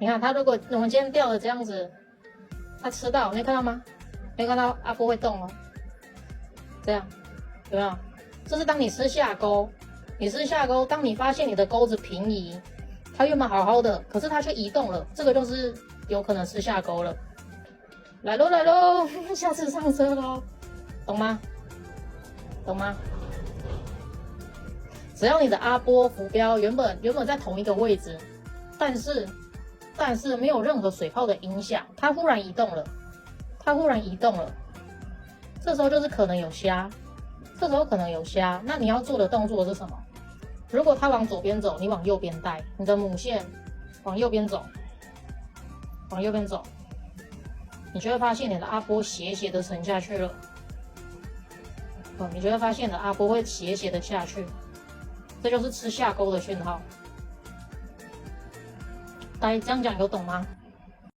你看他如果我们今天钓的这样子，他吃到没看到吗？没看到阿波会动哦，这样有没有？这是当你吃下钩，你吃下钩，当你发现你的钩子平移，它原本好好的，可是它却移动了，这个就是有可能吃下钩了。来喽来喽，下次上车喽，懂吗？懂吗？只要你的阿波浮标原本在同一个位置，但是没有任何水泡的影响，它忽然移动了，这时候就是可能有虾，那你要做的动作是什么？如果它往左边走，你往右边带，你的母线往右边走，你就会发现你的阿波斜斜的沉下去了。你就会发现你的阿波会斜斜的下去，这就是吃下钩的讯号。大家这样讲有懂吗？